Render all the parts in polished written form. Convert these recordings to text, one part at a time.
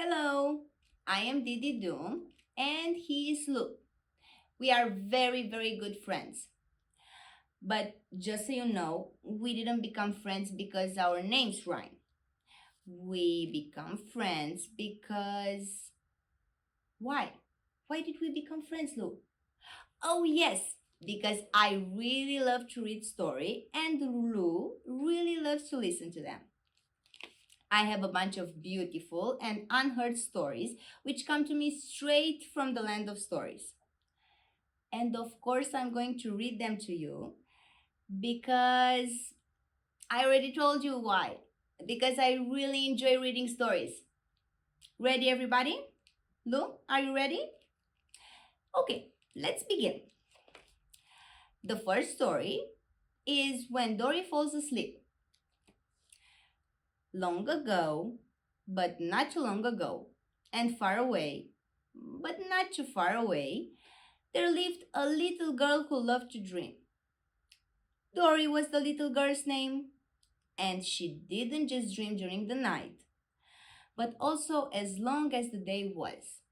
Hello, I am Didi and he is Lu. We are very, very good friends. But just so you know, we didn't become friends because our names rhyme. We become friends because. Why? Why did we become friends, Lu? Oh, yes, because I really love to read story and Lu really loves to listen to them. I have a bunch of beautiful and unheard stories which come to me straight from the land of stories. And of course, I'm going to read them to you because I already told you why. Because I really enjoy reading stories. Ready, everybody? Lu, are you ready? Okay, let's begin. The first story is When Dori Falls Asleep. Long ago, but not too long ago, and far away, but not too far away, there lived a little girl who loved to dream. Dori was the little girl's name, and she didn't just dream during the night, but also as long as the day was.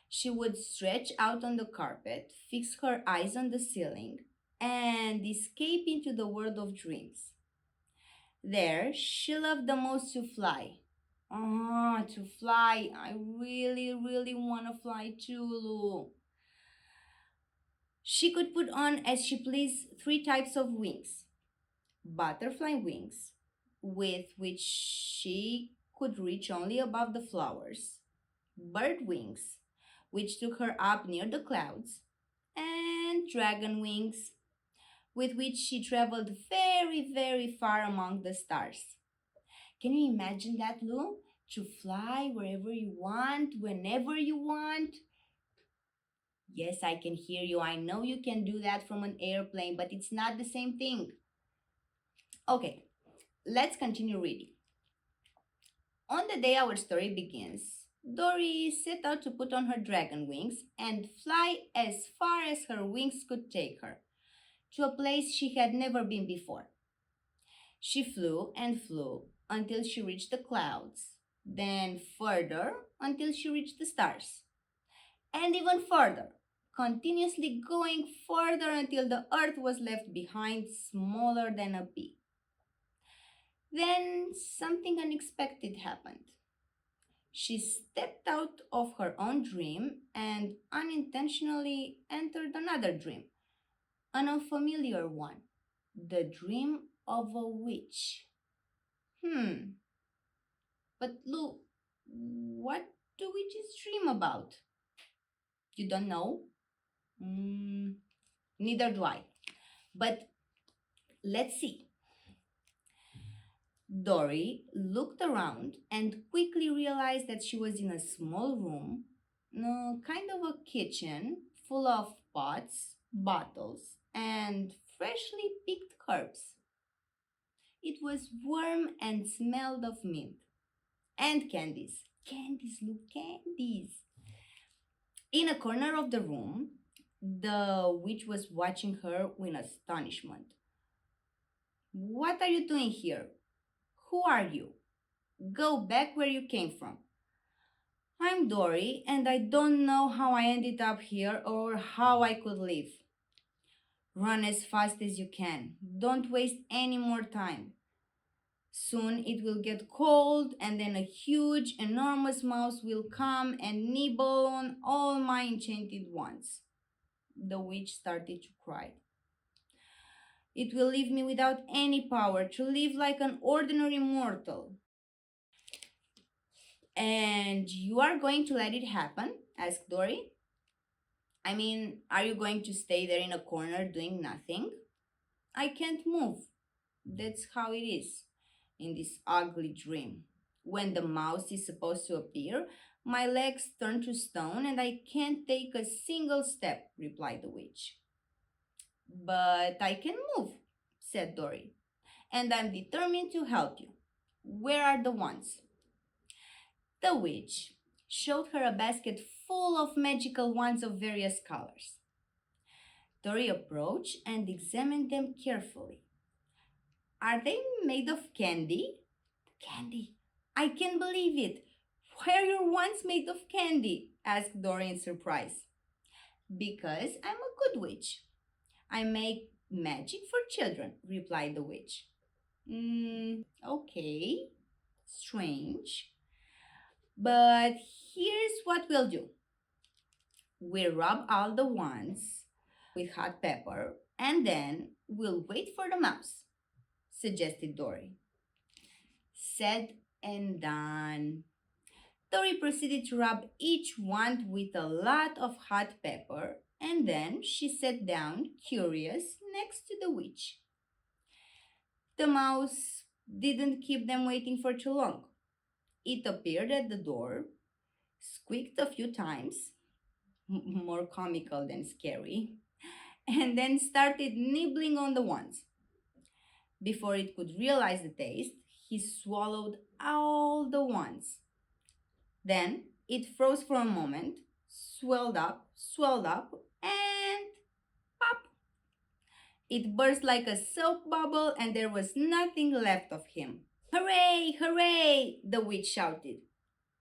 She would stretch out on the carpet, fix her eyes on the ceiling, and escape into the world of dreams. There, she loved the most to fly. Ah, to fly. I really, really want to fly too, Lu. She could put on as she pleased three types of wings: butterfly wings, with which she could reach only above the flowers, bird wings, which took her up near the clouds, and dragon wings, with which she traveled very, very far among the stars. Can you imagine that, Lu? To fly wherever you want, whenever you want? Yes, I can hear you. I know you can do that from an airplane, but it's not the same thing. Okay, let's continue reading. On the day our story begins, Dori set out to put on her dragon wings and fly as far as her wings could take her, to a place she had never been before. She flew and flew until she reached the clouds, then further until she reached the stars, and even further, continuously going further until the earth was left behind smaller than a pea. Then something unexpected happened. She stepped out of her own dream and unintentionally entered another dream, an unfamiliar one, the dream of a witch. Hmm, but Lu, what do witches dream about? You don't know? Neither do I. But let's see. Dori looked around and quickly realized that she was in a small room, kind of a kitchen, full of pots, bottles, and freshly picked herbs. It was warm and smelled of mint and candies. Candies, look, candies. In a corner of the room, the witch was watching her with astonishment. What are you doing here? Who are you? Go back where you came from. I'm Dori, and I don't know how I ended up here or how I could live. Run as fast as you can. Don't waste any more time. Soon it will get cold, and then a huge, enormous mouse will come and nibble on all my enchanted ones. The witch started to cry. It will leave me without any power to live like an ordinary mortal. And you are going to let it happen? Asked Dori. I mean, are you going to stay there in a corner doing nothing? I can't move. That's how it is in this ugly dream. When the mouse is supposed to appear, my legs turn to stone and I can't take a single step, replied the witch. But I can move, said Dori, and I'm determined to help you. Where are the wands? The witch showed her a basket full of magical wands of various colors. Dori approached and examined them carefully. Are they made of candy? Candy. I can't believe it. Why are your wands made of candy? Asked Dori in surprise. Because I'm a good witch. I make magic for children, replied the witch. Okay, strange. But here's what we'll do. We rub all the wands with hot pepper and then we'll wait for the mouse, suggested Dory. Said and done. Dory proceeded to rub each wand with a lot of hot pepper and then she sat down, curious, next to the witch. The mouse didn't keep them waiting for too long. It appeared at the door, squeaked a few times, more comical than scary, and then started nibbling on the wands. Before it could realize the taste, he swallowed all the wands. Then it froze for a moment, swelled up, and pop! It burst like a soap bubble, and there was nothing left of him. Hooray! Hooray! The witch shouted,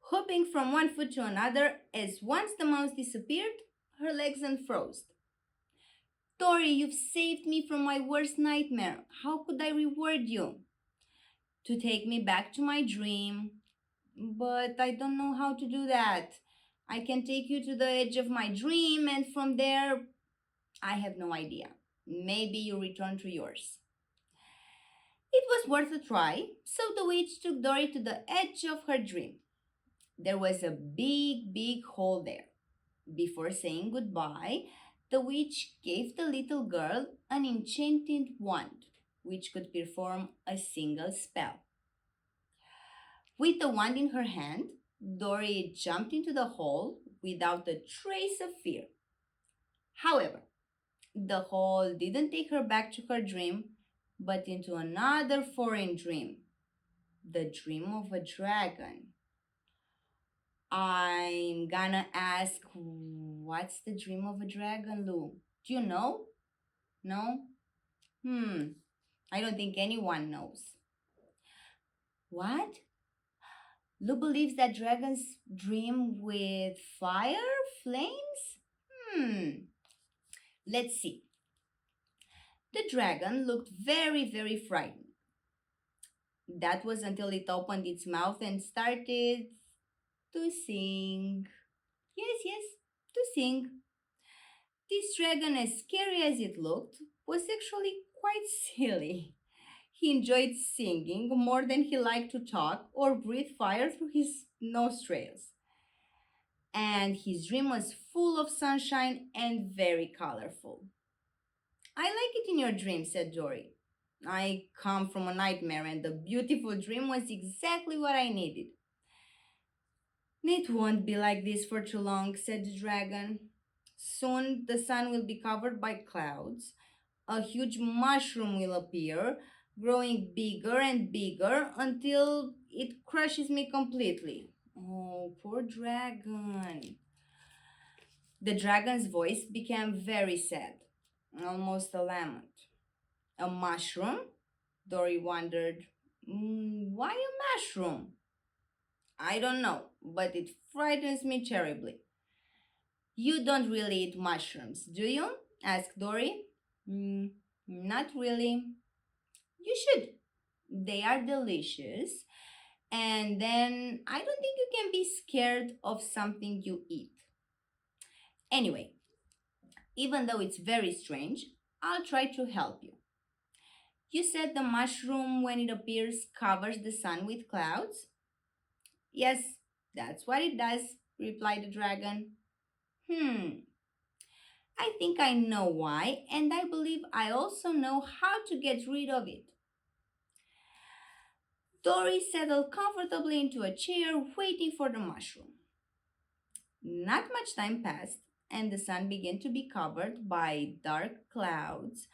hopping from one foot to another as once the mouse disappeared, her legs unfroze. Dori, you've saved me from my worst nightmare. How could I reward you? To take me back to my dream. But I don't know how to do that. I can take you to the edge of my dream, and from there, I have no idea. Maybe you return to yours. It was worth a try, so the witch took Dori to the edge of her dream. There was a big hole there. Before saying goodbye, the witch gave the little girl an enchanted wand, which could perform a single spell. With the wand in her hand, Dori jumped into the hole without a trace of fear. However, the hole didn't take her back to her dream, but into another foreign dream, the dream of a dragon. I'm gonna ask, what's the dream of a dragon, Lou? Do you know? No? I don't think anyone knows. What? Lou believes that dragons dream with fire, flames? Let's see. The dragon looked very frightened. That was until it opened its mouth and started to sing. Yes, to sing. This dragon, as scary as it looked, was actually quite silly. He enjoyed singing more than he liked to talk or breathe fire through his nostrils. And his dream was full of sunshine and very colorful. I like it in your dream, said Dori. I come from a nightmare and the beautiful dream was exactly what I needed. It won't be like this for too long, said the dragon. Soon the sun will be covered by clouds. A huge mushroom will appear, growing bigger and bigger until it crushes me completely. Oh, poor dragon. The dragon's voice became very sad, almost a lament. A mushroom? Dori wondered. Why a mushroom? I don't know, but it frightens me terribly. You don't really eat mushrooms, do you? Asked Dori. Not really. You should. They are delicious. And then I don't think you can be scared of something you eat. Anyway, even though it's very strange, I'll try to help you. You said the mushroom, when it appears, covers the sun with clouds? Yes, that's what it does, replied the dragon. I think I know why, and I believe I also know how to get rid of it. Dori settled comfortably into a chair, waiting for the mushroom. Not much time passed, and the sun began to be covered by dark clouds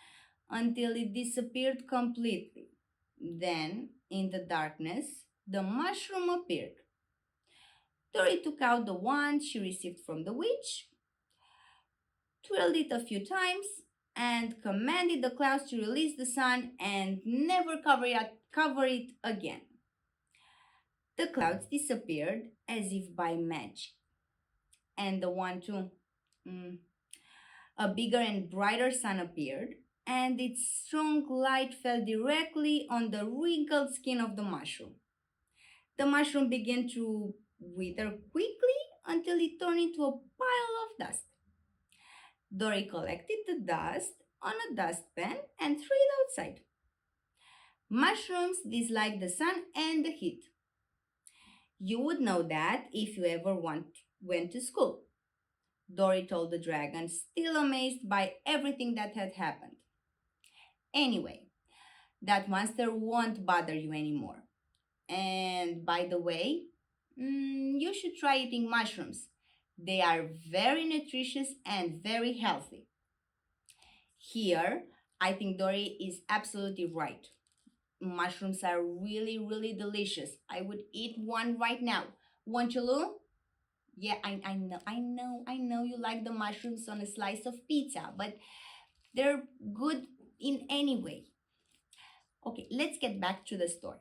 until it disappeared completely. Then, in the darkness, the mushroom appeared. Dori took out the wand she received from the witch, twirled it a few times, and commanded the clouds to release the sun and never cover it again. The clouds disappeared as if by magic. And the one too. Mm, a bigger and brighter sun appeared, and its strong light fell directly on the wrinkled skin of the mushroom. The mushroom began to wither quickly until it turned into a pile of dust. Dory collected the dust on a dustpan and threw it outside. Mushrooms dislike the sun and the heat. You would know that if you ever went to school. Dory told the dragon, still amazed by everything that had happened. Anyway, that monster won't bother you anymore. And by the way, you should try eating mushrooms. They are very nutritious and very healthy. Here, I think Dory is absolutely right. Mushrooms are really, really delicious. I would eat one right now. Won't you, Lou? Yeah, I know you like the mushrooms on a slice of pizza, but they're good in any way. Okay, let's get back to the story.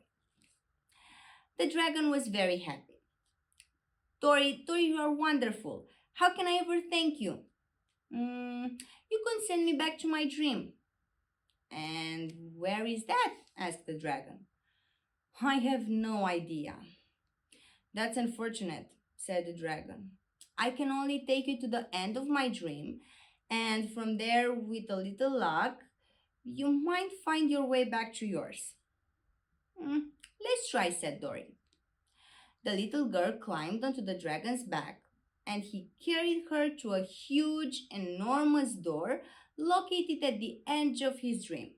The dragon was very happy. Dory, you are wonderful. How can I ever thank you? You can send me back to my dream. And where is that? Asked the dragon. I have no idea. That's unfortunate, said the dragon. I can only take you to the end of my dream, and from there, with a little luck, you might find your way back to yours. Let's try, said Dory. The little girl climbed onto the dragon's back, and he carried her to a huge, enormous door located at the edge of his dream.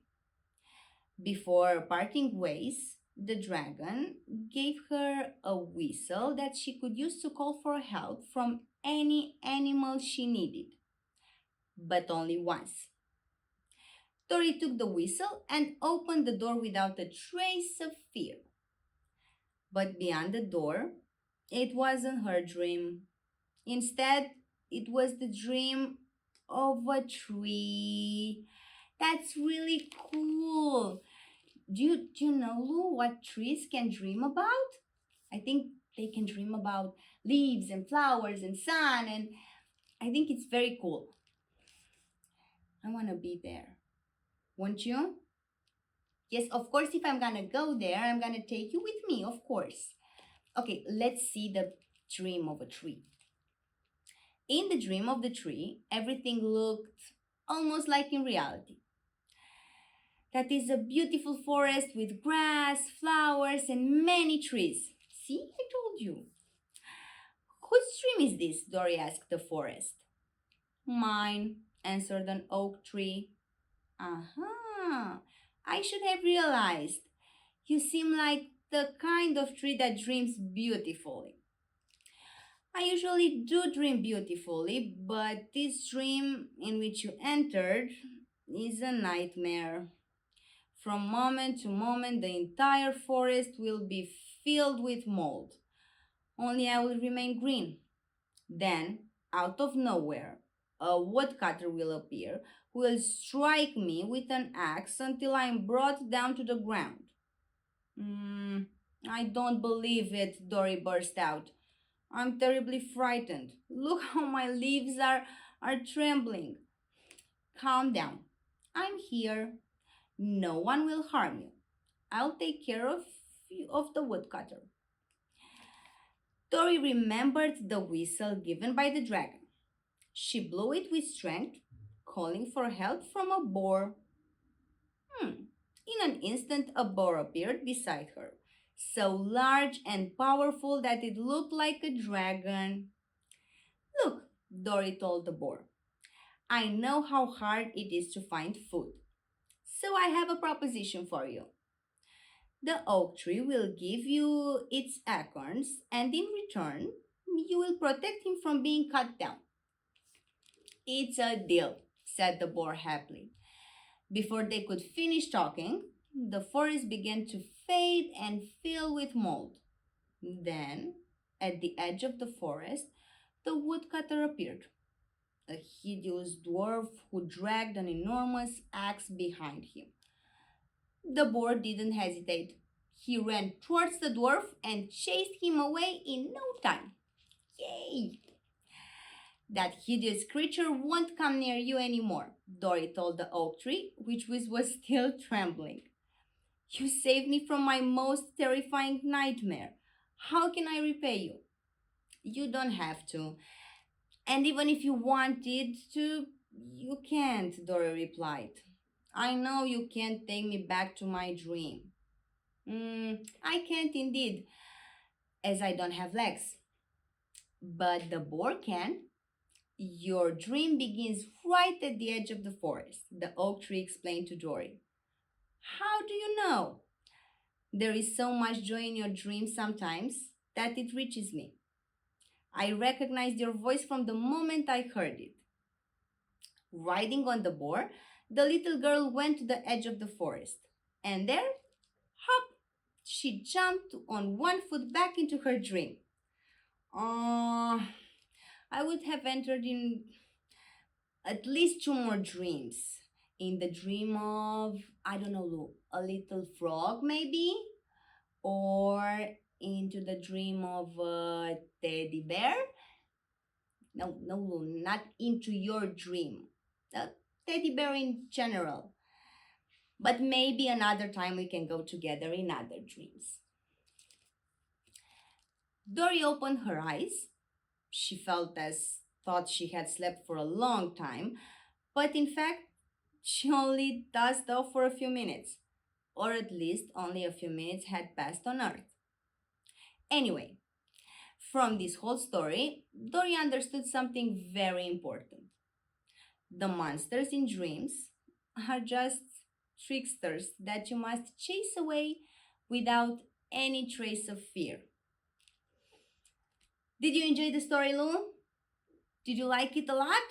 Before parting ways, the dragon gave her a whistle that she could use to call for help from any animal she needed, but only once. Tori took the whistle and opened the door without a trace of fear. But beyond the door, it wasn't her dream. Instead, it was the dream of a tree. That's really cool. Do you know, Lou, what trees can dream about? I think they can dream about leaves and flowers and sun, and I think it's very cool. I want to be there. Won't you? Yes, of course, if I'm gonna go there, I'm gonna take you with me, of course. Okay, let's see the dream of a tree. In the dream of the tree, everything looked almost like in reality. That is a beautiful forest with grass, flowers, and many trees. See, I told you. Whose dream is this? Dory asked the forest. Mine, answered an oak tree. Aha! I should have realized. You seem like the kind of tree that dreams beautifully. I usually do dream beautifully, but this dream in which you entered is a nightmare. From moment to moment, the entire forest will be filled with mold. Only I will remain green. Then, out of nowhere, a woodcutter will appear who will strike me with an axe until I am brought down to the ground. I don't believe it, Dory burst out. I'm terribly frightened. Look how my leaves are trembling. Calm down. I'm here. No one will harm you. I'll take care of you, of the woodcutter. Dory remembered the whistle given by the dragon. She blew it with strength, calling for help from a boar. In an instant, a boar appeared beside her, so large and powerful that it looked like a dragon. Look, Dory told the boar, I know how hard it is to find food, so I have a proposition for you. The oak tree will give you its acorns, and in return, you will protect him from being cut down. It's a deal, said the boar happily. Before they could finish talking, the forest began to fade and fill with mold. Then, at the edge of the forest, the woodcutter appeared, a hideous dwarf who dragged an enormous axe behind him. The boar didn't hesitate. He ran towards the dwarf and chased him away in no time. Yay! That hideous creature won't come near you anymore, Dori told the oak tree, which was still trembling. You saved me from my most terrifying nightmare. How can I repay you? You don't have to. And even if you wanted to, you can't, Dora replied. I know you can't take me back to my dream. I can't indeed, as I don't have legs. But the boar can. Your dream begins right at the edge of the forest, the oak tree explained to Dory. How do you know? There is so much joy in your dreams sometimes that it reaches me. I recognized your voice from the moment I heard it. Riding on the boar, the little girl went to the edge of the forest. And there, hop, she jumped on one foot back into her dream. I would have entered in at least two more dreams. In the dream of, I don't know, Lou, a little frog maybe? Or into the dream of a teddy bear? No, no, Lou, not into your dream. A teddy bear in general. But maybe another time we can go together in other dreams. Dory opened her eyes. She felt as thought she had slept for a long time, but in fact, she only dozed off for a few minutes, or at least only a few minutes had passed on Earth. Anyway, from this whole story, Dory understood something very important. The monsters in dreams are just tricksters that you must chase away without any trace of fear. Did you enjoy the story, Lou? Did you like it a lot?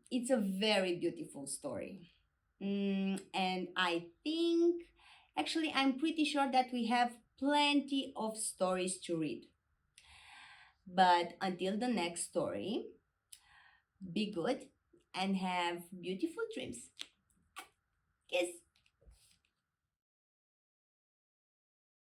It's a very beautiful story. And I think, actually, I'm pretty sure that we have plenty of stories to read. But until the next story, be good and have beautiful dreams. Kiss.